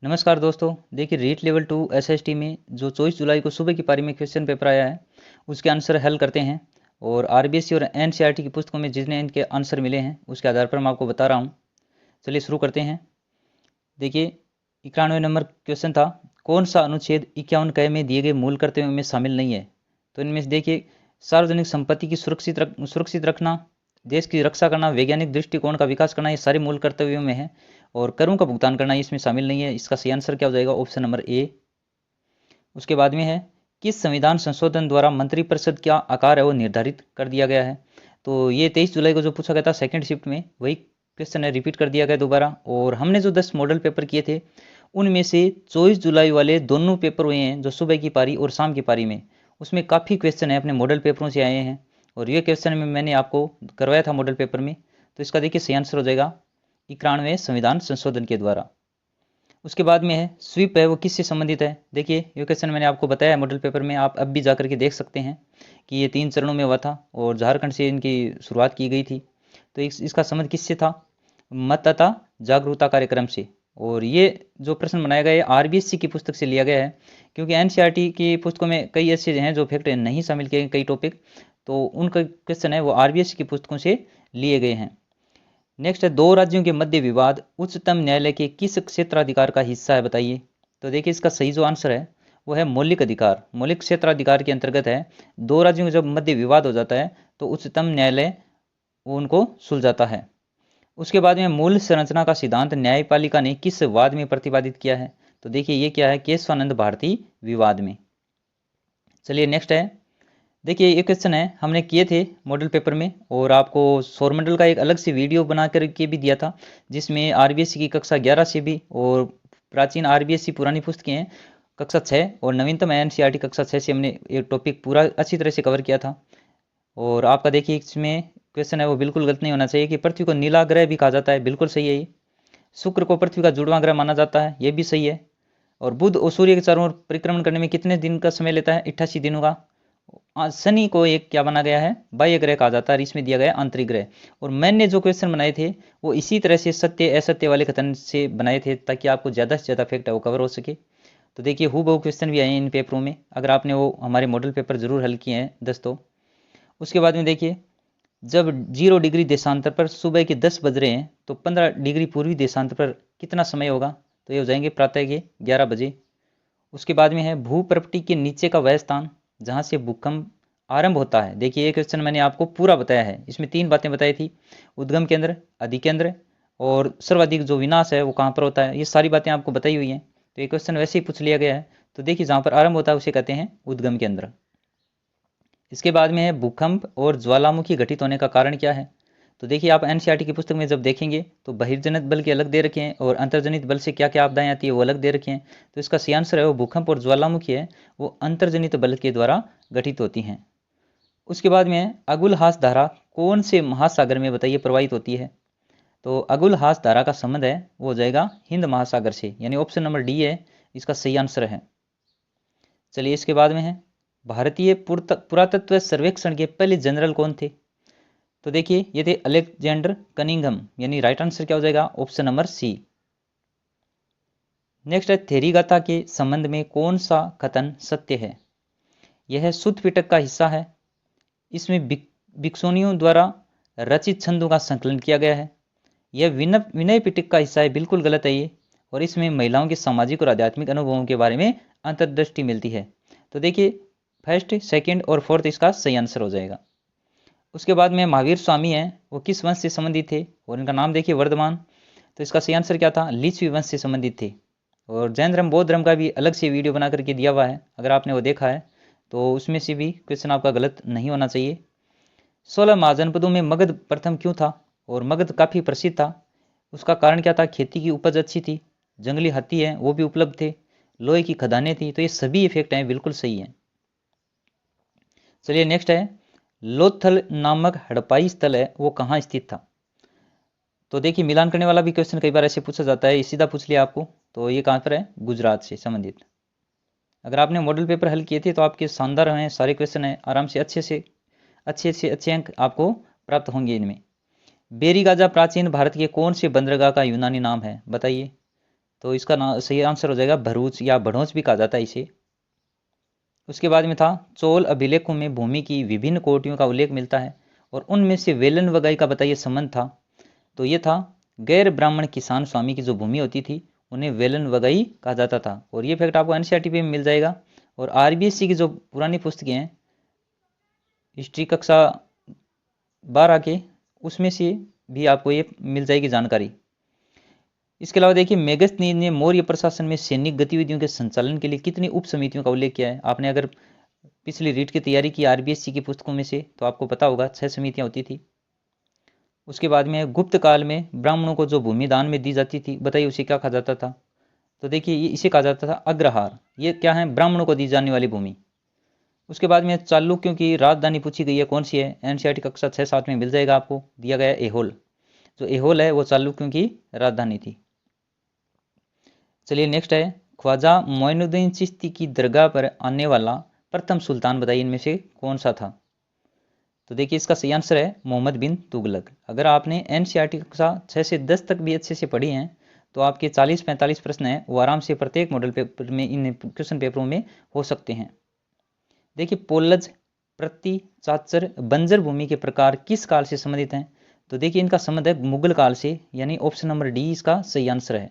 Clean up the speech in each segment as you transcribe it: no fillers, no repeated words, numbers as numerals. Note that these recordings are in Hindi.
नमस्कार दोस्तों। देखिए रीट लेवल 2 एसएसटी में जो 24 जुलाई को सुबह की पारी में क्वेश्चन पेपर आया है उसके आंसर हल करते हैं। और आरबीएससी और एनसीईआरटी की पुस्तकों में जितने इनके आंसर मिले हैं उसके आधार पर मैं आपको बता रहा हूँ। चलिए शुरू करते हैं। देखिए 91 नंबर क्वेश्चन था, कौन सा अनुच्छेद 51 क में दिए गए मूल कर्तव्यों में शामिल नहीं है। तो इनमें से देखिए सार्वजनिक संपत्ति की सुरक्षित रखना, देश की रक्षा करना, वैज्ञानिक दृष्टिकोण का विकास करना, ये सारे मूल कर्तव्यों में है। और करों का भुगतान करना इसमें शामिल नहीं है। इसका सही आंसर क्या हो जाएगा? Option number A. उसके बाद में है, किस संविधान संशोधन द्वारा मंत्रिपरिषद क्या आकार है वो निर्धारित कर दिया गया है। तो ये 23 जुलाई को जो पूछा गया था सेकंड शिफ्ट में, वही क्वेश्चन है, रिपीट कर दिया गया दोबारा। और हमने जो 10 मॉडल पेपर किए थे उनमें से 24 जुलाई वाले दोनों पेपर हुए हैं जो सुबह की पारी और शाम की पारी में, उसमें काफ़ी क्वेश्चन है अपने मॉडल पेपरों से आए हैं। और ये क्वेश्चन में मैंने आपको करवाया था मॉडल पेपर में। तो इसका देखिए सही आंसर हो जाएगा 91वें संविधान संशोधन के द्वारा। उसके बाद में है, स्वीप है वो किससे संबंधित है। देखिए ये क्वेश्चन मैंने आपको बताया मॉडल पेपर में, आप अब भी जाकर के देख सकते हैं कि ये 3 चरणों में हुआ था और झारखंड से इनकी शुरुआत की गई थी। तो इसका संबंध किससे था? मतदाता जागरूकता कार्यक्रम से। और ये जो प्रश्न बनाया गया है आरबीएससी की पुस्तक से लिया गया है, क्योंकि एनसीईआरटी की पुस्तकों में कई ऐसे हैं जो फैक्ट नहीं शामिल किए गए, कई टॉपिक, तो उनका क्वेश्चन है वो आरबीएससी की पुस्तकों से लिए गए हैं। नेक्स्ट है, दो राज्यों के मध्य विवाद उच्चतम न्यायालय के किस क्षेत्राधिकार का हिस्सा है, बताइए। तो देखिए इसका सही जो आंसर है वो है मौलिक अधिकार। मौलिक क्षेत्राधिकार के अंतर्गत है। दो राज्यों के जब मध्य विवाद हो जाता है तो उच्चतम न्यायालय वो उनको सुलझाता है। उसके बाद में मूल संरचना का सिद्धांत न्यायपालिका ने किस वाद में प्रतिपादित किया है। तो देखिए ये क्या है, केशवानंद भारती विवाद में। चलिए नेक्स्ट है, देखिए ये क्वेश्चन है हमने किए थे मॉडल पेपर में और आपको सौरमंडल का एक अलग से वीडियो बना करके भी दिया था, जिसमें आरबीएससी की कक्षा 11 से भी और प्राचीन आरबीएससी पुरानी पुस्तकें हैं कक्षा 6 और नवीनतम एनसीईआरटी कक्षा 6 से हमने एक टॉपिक पूरा अच्छी तरह से कवर किया था। और आपका देखिए इसमें क्वेश्चन है वो बिल्कुल गलत नहीं होना चाहिए कि पृथ्वी को नीला ग्रह भी कहा जाता है, बिल्कुल सही है ये। शुक्र को पृथ्वी का जुड़वां ग्रह माना जाता है, ये भी सही है। और बुध और सूर्य के चारों ओर परिक्रमण करने में कितने दिन का समय लेता है? 88 दिनों का। शनि को एक क्या बना गया है? बाह्य ग्रह कहा जाता है, और इसमें दिया गया आंतरिक ग्रह। और मैंने जो क्वेश्चन बनाए थे वो इसी तरह से सत्य असत्य वाले कथन से बनाए थे ताकि आपको ज़्यादा से ज़्यादा फैक्ट है वो कवर हो सके। तो देखिए हूबहू क्वेश्चन भी आए हैं इन पेपरों में, अगर आपने वो हमारे मॉडल पेपर जरूर हल किए हैं दोस्तों। उसके बाद में देखिए, जब 0 डिग्री देशांतर पर सुबह के 10 बज रहे हैं तो 15 डिग्री पूर्वी देशांतर पर कितना समय होगा? तो ये हो जाएंगे प्रातः के 11 बजे। उसके बाद में है, भूप्रपटी के नीचे का वह स्थान जहाँ से भूकंप आरंभ होता है। देखिए ये क्वेश्चन मैंने आपको पूरा बताया है, इसमें 3 बातें बताई थी, उद्गम केंद्र, अधिकेंद्र और सर्वाधिक जो विनाश है वो कहाँ पर होता है, ये सारी बातें आपको बताई हुई हैं। तो ये क्वेश्चन वैसे ही पूछ लिया गया है। तो देखिए जहाँ पर आरंभ होता है उसे कहते हैं उद्गम केंद्र। इसके बाद में है, भूकंप और ज्वालामुखी घटित होने का कारण क्या है। तो देखिए आप एनसीईआरटी की पुस्तक में जब देखेंगे तो बहिर्जनित बल के अलग दे रखे हैं और अंतर्जनित बल से क्या क्या आपदाएं आती है वो अलग दे रखे हैं। तो इसका सही आंसर है वो भूकंप और ज्वालामुखी है, वो अंतर्जनित बल के द्वारा घटित होती हैं। उसके बाद में है, अगुलहास धारा कौन से महासागर में, बताइए, प्रवाहित होती है। तो अगुलहास धारा का संबंध है वो हो जाएगा हिंद महासागर से, यानी ऑप्शन नंबर डी है इसका सही आंसर है। चलिए इसके बाद में है, भारतीय पुरातत्व सर्वेक्षण के पहले जनरल कौन थे। तो देखिए ये थे अलेक्जेंडर कनिंघम, यानी राइट आंसर क्या हो जाएगा? Option number C. नेक्स्ट है, थेरीगाथा के संबंध में कौन सा कथन सत्य है। यह शुद्ध पिटक का हिस्सा है, इसमें भिक्षुनियों द्वारा रचित छंदों का संकलन किया गया है। यह विनय पिटक का हिस्सा है, बिल्कुल गलत है ये। और इसमें महिलाओं के सामाजिक और आध्यात्मिक अनुभवों के बारे में अंतर्दृष्टि मिलती है। तो देखिए फर्स्ट, सेकंड और फोर्थ इसका सही आंसर हो जाएगा। उसके बाद में महावीर स्वामी हैं वो किस वंश से संबंधित थे, और इनका नाम देखिए वर्धमान। तो इसका सही आंसर क्या था? लिच्छवी वंश से संबंधित थे। और जैन धर्म बौद्ध धर्म का भी अलग से वीडियो बना करके दिया हुआ है, अगर आपने वो देखा है तो उसमें से भी क्वेश्चन आपका गलत नहीं होना चाहिए। 16 महाजनपदों में मगध प्रथम क्यों था, और मगध काफ़ी प्रसिद्ध था, उसका कारण क्या था? खेती की उपज अच्छी थी, जंगली हाथी है वो भी उपलब्ध थे, लोहे की खदानें थी। तो ये सभी इफेक्ट हैं, बिल्कुल सही है। चलिए नेक्स्ट है, लोथल नामक हड़प्पाई स्थल है वो कहाँ स्थित था। तो देखिए मिलान करने वाला भी क्वेश्चन कई बार ऐसे पूछा जाता है, सीधा पूछ लिया आपको। तो ये कहाँ पर है? गुजरात से संबंधित। अगर आपने मॉडल पेपर हल किए थे तो आपके शानदार हैं सारे क्वेश्चन हैं, आराम से अच्छे अंक आपको प्राप्त होंगे इनमें। बेरीगाजा प्राचीन भारत के कौन से बंदरगाह का यूनानी नाम है, बताइए। तो इसका सही आंसर हो जाएगा भरूच या भड़ोच भी कहा जाता है इसे। उसके बाद में था चोल अभिलेखों में भूमि की विभिन्न कोटियों का उल्लेख मिलता है और उनमें से वेलन वगाई का बताइए संबंध था। तो ये था गैर ब्राह्मण किसान स्वामी की जो भूमि होती थी उन्हें वेलन वगाई कहा जाता था। और ये फैक्ट आपको एनसीईआरटी पे मिल जाएगा। और आरबीएससी की जो पुरानी पुस्तकें हैं हिस्ट्री कक्षा 12 के, उसमें से भी आपको ये मिल जाएगी जानकारी। इसके अलावा देखिए मेगस्थनीज ने मौर्य प्रशासन में सैनिक गतिविधियों के संचालन के लिए कितनी उप समितियों का उल्लेख किया है। आपने अगर पिछली रीट की तैयारी की आरबीएससी की पुस्तकों में से तो आपको पता होगा 6 समितियां होती थी। उसके बाद में गुप्त काल में ब्राह्मणों को जो भूमि दान में दी जाती थी बताइए उसे क्या कहा जाता था। तो देखिए ये इसे कहा जाता था अग्रहार। ये क्या है, ब्राह्मणों को दी जाने वाली भूमि। उसके बाद में चालुक्यों की राजधानी पूछी गई है, कौन सी है। एनसीईआरटी कक्षा 6-7 में मिल जाएगा, आपको दिया गया एहोल। जो एहोल है वो चालुक्यों की राजधानी थी। चलिए नेक्स्ट है ख्वाजा मोइनुद्दीन चिश्ती की दरगाह पर आने वाला प्रथम सुल्तान बताइए इनमें से कौन सा था। तो देखिए इसका सही आंसर है मोहम्मद बिन तुगलक। अगर आपने एनसीईआरटी कक्षा 6 से 10 तक भी अच्छे से पढ़ी हैं तो आपके 40-45 प्रश्न हैं वो आराम से प्रत्येक मॉडल पेपर में, इन क्वेश्चन पेपरों में हो सकते हैं। देखिए पोलज, प्रति, चाचर, बंजर भूमि के प्रकार किस काल से संबंधित हैं। तो देखिए इनका संबंध है मुगल काल से, यानी ऑप्शन नंबर डी इसका सही आंसर है।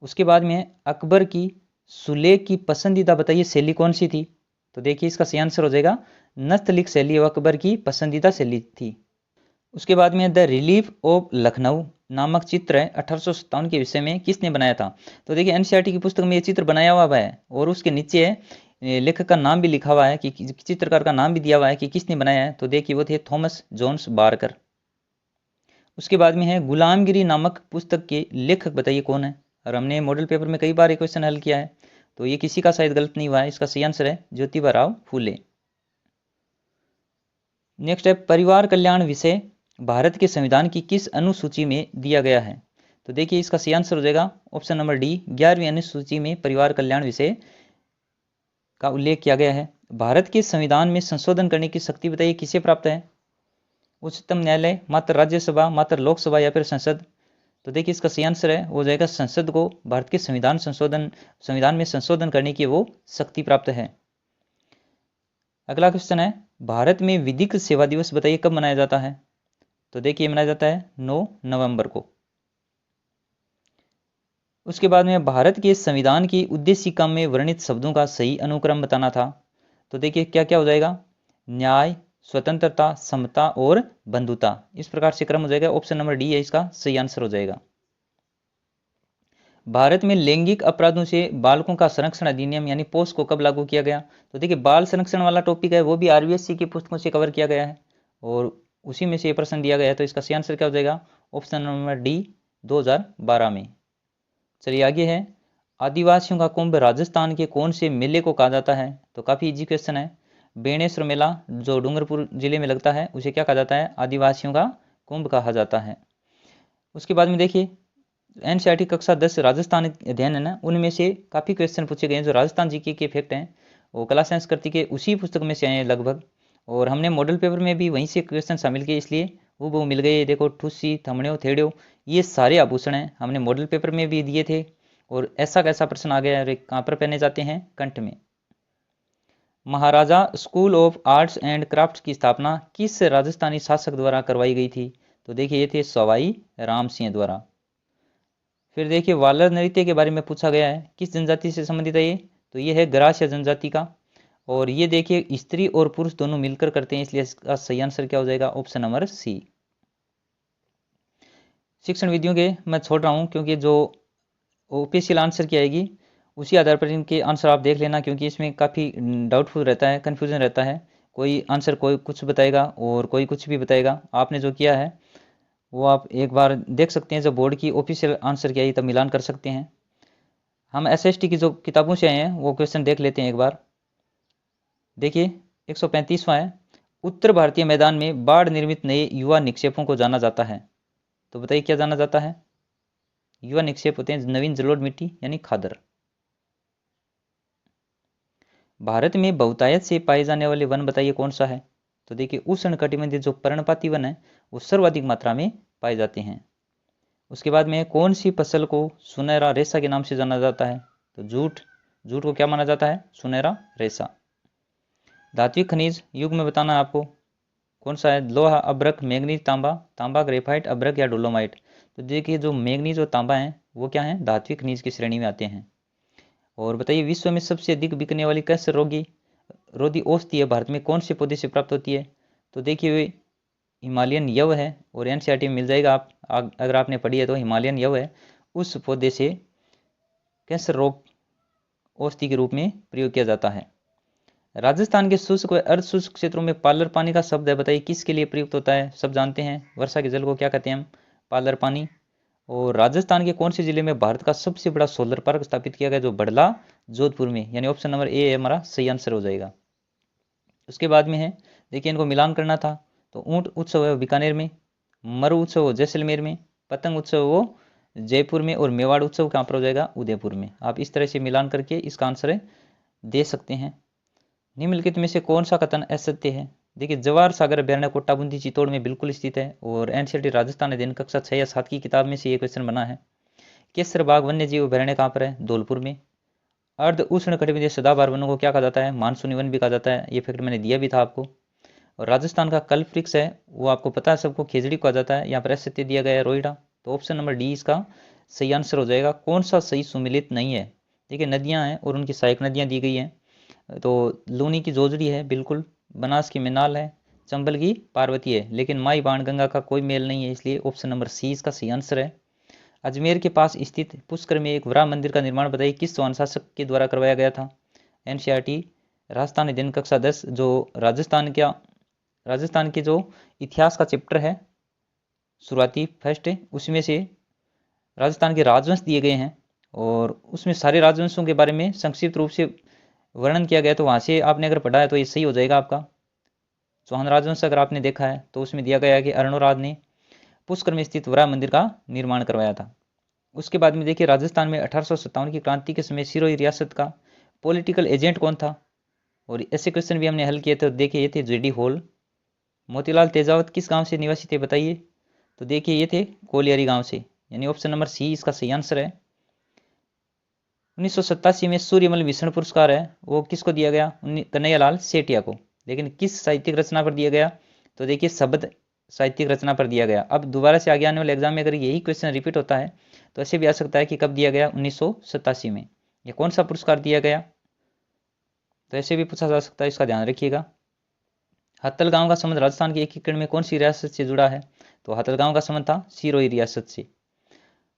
उसके बाद में अकबर की सुलेख की पसंदीदा बताइए शैली कौन सी थी। तो देखिए इसका सही आंसर हो जाएगा नस्तलिख शैली अकबर की पसंदीदा शैली थी। उसके बाद में द रिलीफ ऑफ लखनऊ नामक चित्र है 1857 के विषय में किसने बनाया था। तो देखिए एनसीईआरटी की पुस्तक में ये चित्र बनाया हुआ है और उसके नीचे है लेखक का नाम भी लिखा हुआ है कि चित्रकार का नाम भी दिया हुआ है कि किसने बनाया है। तो देखिए वो थे थॉमस जोन्स बारकर। उसके बाद में है गुलामगिरी नामक पुस्तक के लेखक बताइए कौन है। और हमने मॉडल पेपर में कई बार ये क्वेश्चन हल किया है, तो ये किसी का शायद गलत नहीं हुआ है। इसका सही आंसर है ज्योतिबा राव फूले। नेक्स्ट है परिवार कल्याण विषय भारत के संविधान की किस अनुसूची में दिया गया है। तो देखिए इसका सही आंसर हो जाएगा ऑप्शन नंबर डी 11वीं अनुसूची में परिवार कल्याण विषय का उल्लेख किया गया है। भारत के संविधान में संशोधन करने की शक्ति बताइए किसे प्राप्त है। उच्चतम न्यायालय, मात्र राज्यसभा, मात्र लोकसभा या फिर संसद। तो देखिए इसका सही आंसर है हो जाएगा संसद को भारत के संविधान में संशोधन करने की वो शक्ति प्राप्त है। अगला क्वेश्चन है भारत में विधिक सेवा दिवस बताइए कब मनाया जाता है। तो देखिए मनाया जाता है 9 नवंबर को। उसके बाद में भारत के संविधान की उद्देशिका में वर्णित शब्दों का सही अनुक्रम बताना था। तो देखिए क्या क्या हो जाएगा, न्याय, स्वतंत्रता, समता और बंधुता, इस प्रकार से क्रम हो जाएगा। ऑप्शन नंबर डी है इसका सही आंसर हो जाएगा। भारत में लैंगिक अपराधों से बालकों का संरक्षण अधिनियम यानी पोस्को कब लागू किया गया। तो देखिए बाल संरक्षण वाला टॉपिक है वो भी आरबीएससी की पुस्तकों से कवर किया गया है और उसी में से ये प्रश्न दिया गया है। तो इसका सही आंसर क्या हो जाएगा, ऑप्शन नंबर डी 2012 में। चलिए आगे है आदिवासियों का कुंभ राजस्थान के कौन से मेले को कहा जाता है। तो काफी इजी क्वेश्चन है। बेणेश्वर मेला जो डूंगरपुर जिले में लगता है उसे क्या कहा जाता है, आदिवासियों का कुंभ कहा जाता है। उसके बाद में देखिए एनसीईआरटी कक्षा 10 राजस्थान अध्ययन है ना, उनमें से काफी क्वेश्चन पूछे गए हैं जो राजस्थान जीके के फैक्ट हैं वो कला संस्कृति के उसी पुस्तक में से आए हैं लगभग। और हमने मॉडल पेपर में भी वहीं से क्वेश्चन शामिल किए इसलिए वो मिल गए। देखो ठुस्सी, थमड़ियों, थेड़ियों, ये सारे आभूषण हैं हमने मॉडल पेपर में भी दिए थे। और ऐसा कैसा प्रश्न आ गया, कहाँ पर पहने जाते हैं, कंठ में। महाराजा school of arts and crafts की स्थापना किस राजस्थानी शासक द्वारा करवाई गई थी। तो देखिए ये थे सवाई राम सिंह द्वारा। फिर देखिए वालर नृत्य के बारे में पूछा गया है, किस जनजाति से संबंधित है ये। तो ये है ग्रास्य जनजाति का। और ये देखिए स्त्री और पुरुष दोनों मिलकर करते हैं इसलिए इसका सही आंसर क्या हो जाएगा, ऑप्शन नंबर सी। शिक्षण विधियों के मैं छोड़ रहा हूँ क्योंकि जो ओपीएससी आंसर की आएगी उसी आधार पर इनके आंसर आप देख लेना, क्योंकि इसमें काफ़ी डाउटफुल रहता है, कन्फ्यूजन रहता है। कोई आंसर कोई कुछ बताएगा और कोई कुछ भी बताएगा। आपने जो किया है वो आप एक बार देख सकते हैं, जब बोर्ड की ऑफिशियल आंसर की आई तब मिलान कर सकते हैं। हम एसएसटी की जो किताबों से आए हैं वो क्वेश्चन देख लेते हैं एक बार। देखिए 135वां है उत्तर भारतीय मैदान में बाढ़ निर्मित नए युवा निक्षेपों को जाना जाता है। तो बताइए क्या जाना जाता है। युवा निक्षेप होते हैं नवीन जलोढ़ मिट्टी यानी खादर। भारत में बहुतायत से पाए जाने वाले वन बताइए कौन सा है। तो देखिए उष्णकटिबंधीय जो पर्णपाती वन है वो सर्वाधिक मात्रा में पाए जाते हैं। उसके बाद में कौन सी फसल को सुनहरा रेशा के नाम से जाना जाता है? तो जूट। जूट को क्या माना जाता है? सुनहरा रेशा। धात्विक खनिज युग में बताना है आपको, कौन सा है? लोहा, अब्रक, मैग्नीज, तांबा, तांबा, ग्रेफाइट, अब्रक या डोलोमाइट। तो देखिए जो मैग्नीज और तांबा है वो क्या है? धात्विक खनिज की श्रेणी में आते हैं। और बताइए विश्व में सबसे अधिक बिकने वाली कैंसर रोधी औषधि है भारत में कौन से पौधे से प्राप्त होती है? तो देखिए वे हिमालयन यव है, और एनसीईआरटी में मिल जाएगा, अगर आपने पढ़ी है तो हिमालयन यव है, उस पौधे से कैंसर रोग औषधि के रूप में प्रयोग किया जाता है। राजस्थान के शुष्क व अर्ध शुष्क क्षेत्रों में पार्लर पानी का शब्द है, बताइए किसके लिए प्रयुक्त होता है? सब जानते हैं, वर्षा के जल को क्या कहते हैं हम? पार्लर पानी। और राजस्थान के कौन से जिले में भारत का सबसे बड़ा सोलर पार्क स्थापित किया गया? जो बड़ला, जोधपुर में, यानी ऑप्शन नंबर ए हमारा सही आंसर हो जाएगा। उसके बाद में है, देखिए इनको मिलान करना था, तो ऊंट उत्सव है बीकानेर में, मरु उत्सव हो जैसलमेर में, पतंग उत्सव हो जयपुर में, और मेवाड़ उत्सव कहाँ पर हो जाएगा? उदयपुर में। आप इस तरह से मिलान करके इसका आंसर दे सकते हैं। निम्नलिखित में से कौन सा कथन असत्य है? देखिए जवाहर सागर अभ्यारण्य कोट्टाबूंदी चित्तौड़ में बिल्कुल स्थित है, और एनसीईआरटी राजस्थान अध्ययन कक्षा 6 या 7 की किताब में से ये क्वेश्चन बना है। केसर बाग वन्य जीव अभ्यारण्य कहाँ पर है? धौलपुर में। अर्ध उष्ण कटिबंधीय सदाबहार वनों को क्या कहा जाता है? मानसूनी वन भी कहा जाता है, ये फैक्ट मैंने दिया भी था आपको। और राजस्थान का कल्प वृक्ष है वो आपको पता है सबको, खेजड़ी कहा जाता है, यहाँ पर असत्य दिया गया है रोइडा। तो ऑप्शन नंबर डी इसका सही आंसर हो जाएगा। कौन सा सही सुमिलित नहीं है? देखिए नदियाँ हैं और उनकी सहायक नदियाँ दी गई हैं, तो लूनी की जोजड़ी है बिल्कुल, बनास की मिनाल है, चंबल की पार्वती है, लेकिन माई बाणगंगा का कोई मेल नहीं है, इसलिए ऑप्शन नंबर सी इसका सही आंसर है। अजमेर के पास स्थित पुष्कर में एक वराह मंदिर का निर्माण बताइए किस चौहान शासक के द्वारा करवाया गया था? एनसीईआरटी राजस्थान अध्ययन कक्षा 10 जो राजस्थान के जो इतिहास का चैप्टर है शुरुआती फर्स्ट है, उसमें से राजस्थान के राजवंश दिए गए हैं, और उसमें सारे राजवंशों के बारे में संक्षिप्त रूप से वर्णन किया गया, तो वहाँ से आपने अगर पढ़ा है तो ये सही हो जाएगा आपका। चौहान राजवंश अगर आपने देखा है तो उसमें दिया गया है कि अर्णोराज ने पुष्कर में स्थित वराह मंदिर का निर्माण करवाया था। उसके बाद में देखिए राजस्थान में 1857 की क्रांति के समय सिरोही रियासत का पॉलिटिकल एजेंट कौन था? और ऐसे क्वेश्चन भी हमने हल किए थे, देखिए ये थे जेडी हॉल। मोतीलाल तेजावत किस गांव से निवासी थे बताइए? तो देखिए ये थे कोलियारी गांव से, यानी ऑप्शन नंबर सी इसका सही आंसर है। 1987 में सूर्यमल भीषण पुरस्कार है वो किसको दिया गया? कन्हैयालाल सेठिया को। लेकिन किस साहित्यिक रचना पर दिया गया? तो देखिए शब्द साहित्यिक रचना पर दिया गया। अब दोबारा से आगे आने वाले एग्जाम में अगर यही क्वेश्चन रिपीट होता है तो ऐसे भी आ सकता है कि कब दिया गया? 1987 में। ये कौन सा पुरस्कार दिया गया? तो ऐसे भी पूछा जा सकता है, इसका ध्यान रखिएगा। हत्तल गांव का संबंध राजस्थान के एकीकरण में कौन सी रियासत से जुड़ा है? तो हत्तल गांव का संबंध था सिरोही रियासत से।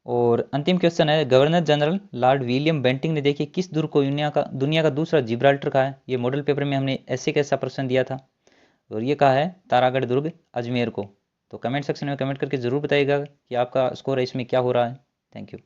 और अंतिम क्वेश्चन है, governor general lord William Bentinck ने देखिए किस दुर्ग को दुनिया का दूसरा जिब्राल्टर कहा है? ये मॉडल पेपर में हमने ऐसे कैसा प्रश्न दिया था, और ये कहा है तारागढ़ दुर्ग अजमेर को। तो कमेंट सेक्शन में कमेंट करके जरूर बताइएगा कि आपका स्कोर है इसमें क्या हो रहा है। Thank you.